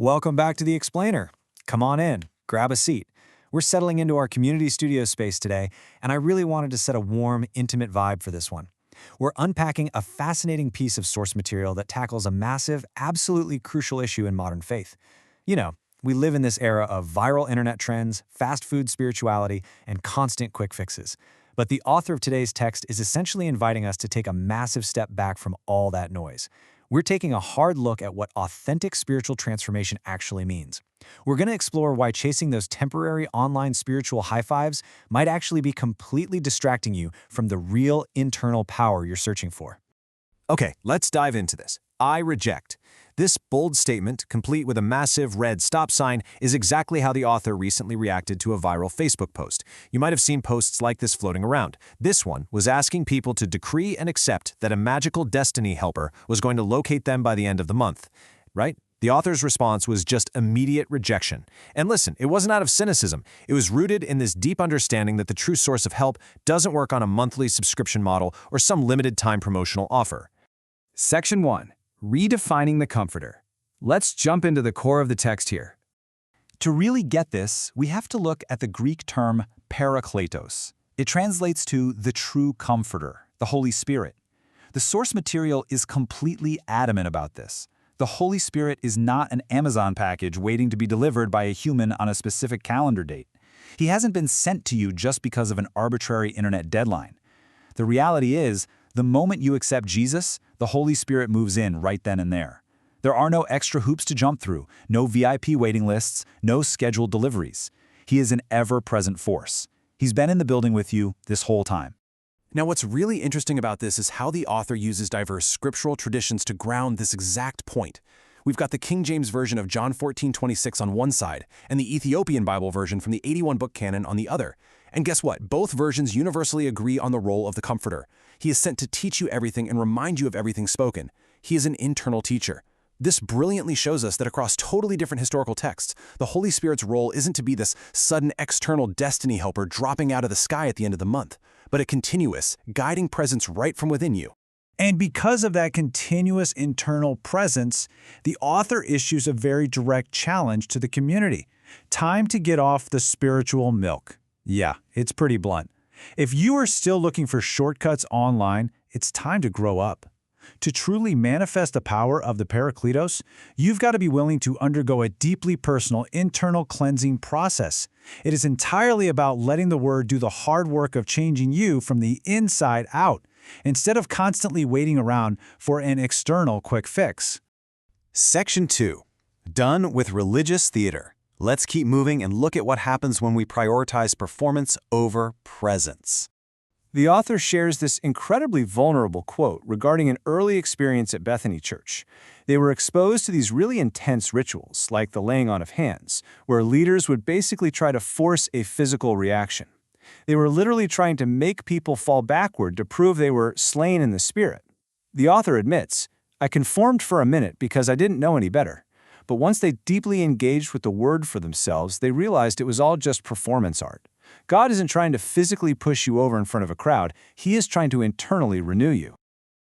Welcome back to The Explainer. Come on in, grab a seat. We're settling into our community studio space today, and I really wanted to set a warm, intimate vibe for this one. We're unpacking a fascinating piece of source material that tackles a massive, absolutely crucial issue in modern faith. You know, we live in this era of viral internet trends, fast food spirituality, and constant quick fixes. But the author of today's text is essentially inviting us to take a massive step back from all that noise. We're taking a hard look at what authentic spiritual transformation actually means. We're going to explore why chasing those temporary online spiritual high fives might actually be completely distracting you from the real internal power you're searching for. Okay, let's dive into this. I reject. This bold statement, complete with a massive red stop sign, is exactly how the author recently reacted to a viral Facebook post. You might have seen posts like this floating around. This one was asking people to decree and accept that a magical destiny helper was going to locate them by the end of the month. Right? The author's response was just immediate rejection. And listen, it wasn't out of cynicism. It was rooted in this deep understanding that the true source of help doesn't work on a monthly subscription model or some limited time promotional offer. Section 1. Redefining the Comforter. Let's jump into the core of the text here. To really get this, we have to look at the Greek term parakletos. It translates to the true comforter, the Holy Spirit. The source material is completely adamant about this. The Holy Spirit is not an Amazon package waiting to be delivered by a human on a specific calendar date. He hasn't been sent to you just because of an arbitrary internet deadline. The reality is, the moment you accept Jesus, the Holy Spirit moves in right then and there. There are no extra hoops to jump through, no VIP waiting lists, no scheduled deliveries. He is an ever-present force. He's been in the building with you this whole time. Now, what's really interesting about this is how the author uses diverse scriptural traditions to ground this exact point. We've got the King James Version of John 14:26 on one side, and the Ethiopian Bible version from the 81-book canon on the other. And guess what? Both versions universally agree on the role of the Comforter. He is sent to teach you everything and remind you of everything spoken. He is an internal teacher. This brilliantly shows us that across totally different historical texts, the Holy Spirit's role isn't to be this sudden external destiny helper dropping out of the sky at the end of the month, but a continuous, guiding presence right from within you. And because of that continuous internal presence, the author issues a very direct challenge to the community. Time to get off the spiritual milk. Yeah, it's pretty blunt. If you are still looking for shortcuts online, it's time to grow up. To truly manifest the power of the Parakletos, you've got to be willing to undergo a deeply personal internal cleansing process. It is entirely about letting the Word do the hard work of changing you from the inside out, instead of constantly waiting around for an external quick fix. Section 2. Done with religious theater. Let's keep moving and look at what happens when we prioritize performance over presence. The author shares this incredibly vulnerable quote regarding an early experience at Bethany Church. They were exposed to these really intense rituals, like the laying on of hands, where leaders would basically try to force a physical reaction. They were literally trying to make people fall backward to prove they were slain in the spirit. The author admits, "I conformed for a minute because I didn't know any better. But once they deeply engaged with the Word for themselves, they realized it was all just performance art. God isn't trying to physically push you over in front of a crowd. He is trying to internally renew you."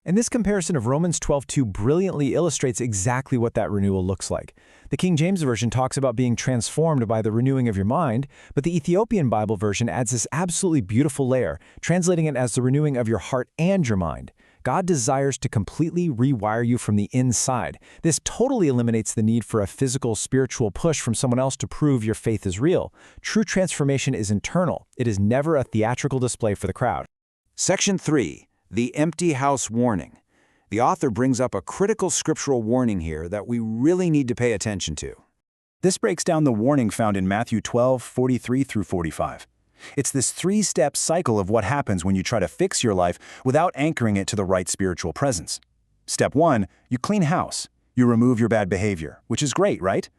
And this comparison of Romans 12:2 brilliantly illustrates exactly what that renewal looks like. The King James Version talks about being transformed by the renewing of your mind, but the Ethiopian Bible version adds this absolutely beautiful layer, translating it as the renewing of your heart and your mind. God desires to completely rewire you from the inside. This totally eliminates the need for a physical, spiritual push from someone else to prove your faith is real. True transformation is internal. It is never a theatrical display for the crowd. Section 3. The empty house warning. The author brings up a critical scriptural warning here that we really need to pay attention to. This breaks down the warning found in Matthew 12:43 through 45. It's this three-step cycle of what happens when you try to fix your life without anchoring it to the right spiritual presence. Step 1, you clean house. You remove your bad behavior, which is great, right?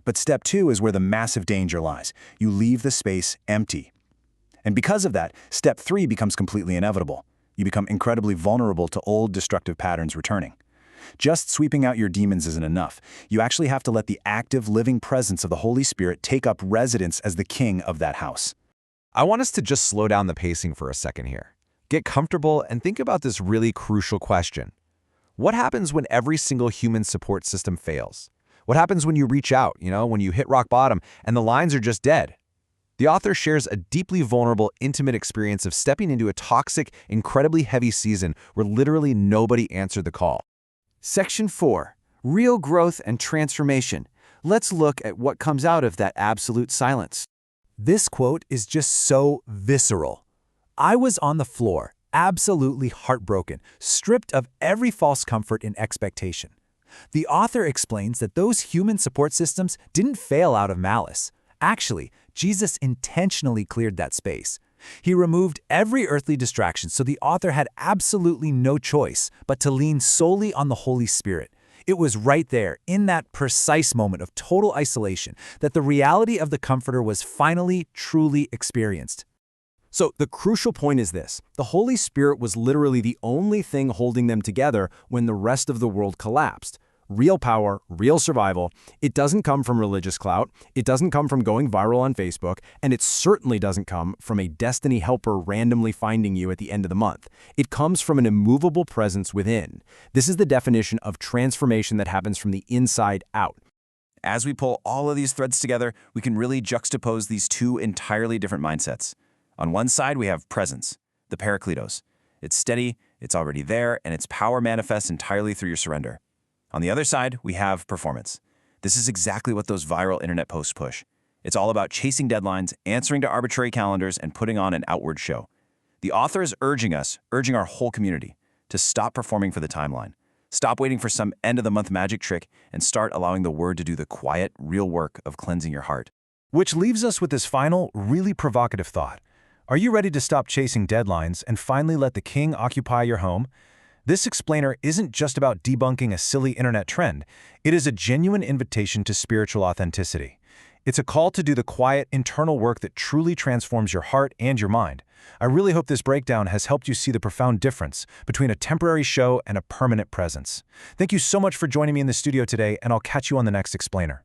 But step 2 is where the massive danger lies. You leave the space empty. And because of that, step 3 becomes completely inevitable. You become incredibly vulnerable to old destructive patterns returning. Just sweeping out your demons isn't enough. You actually have to let the active, living presence of the Holy Spirit take up residence as the king of that house. I want us to just slow down the pacing for a second here. Get comfortable and think about this really crucial question. What happens when every single human support system fails? What happens when you reach out, when you hit rock bottom and the lines are just dead? The author shares a deeply vulnerable, intimate experience of stepping into a toxic, incredibly heavy season where literally nobody answered the call. Section 4. Real growth and transformation. Let's look at what comes out of that absolute silence. This quote is just so visceral. I was on the floor, absolutely heartbroken, stripped of every false comfort and expectation. The author explains that those human support systems didn't fail out of malice. Actually, Jesus intentionally cleared that space. He removed every earthly distraction, so the author had absolutely no choice but to lean solely on the Holy Spirit. It was right there, in that precise moment of total isolation, that the reality of the Comforter was finally, truly experienced. So the crucial point is this: the Holy Spirit was literally the only thing holding them together when the rest of the world collapsed. Real power, real survival. It doesn't come from religious clout, it doesn't come from going viral on Facebook, and it certainly doesn't come from a destiny helper randomly finding you at the end of the month. It comes from an immovable presence within. This is the definition of transformation that happens from the inside out. As we pull all of these threads together, we can really juxtapose these two entirely different mindsets. On one side, we have presence, the Parakletos. It's steady, it's already there, and its power manifests entirely through your surrender. On the other side, we have performance. This is exactly what those viral internet posts push. It's all about chasing deadlines, answering to arbitrary calendars, and putting on an outward show. The author is urging our whole community, to stop performing for the timeline. Stop waiting for some end-of-the-month magic trick and start allowing the Word to do the quiet, real work of cleansing your heart. Which leaves us with this final, really provocative thought. Are you ready to stop chasing deadlines and finally let the King occupy your home? This explainer isn't just about debunking a silly internet trend. It is a genuine invitation to spiritual authenticity. It's a call to do the quiet, internal work that truly transforms your heart and your mind. I really hope this breakdown has helped you see the profound difference between a temporary show and a permanent presence. Thank you so much for joining me in the studio today, and I'll catch you on the next explainer.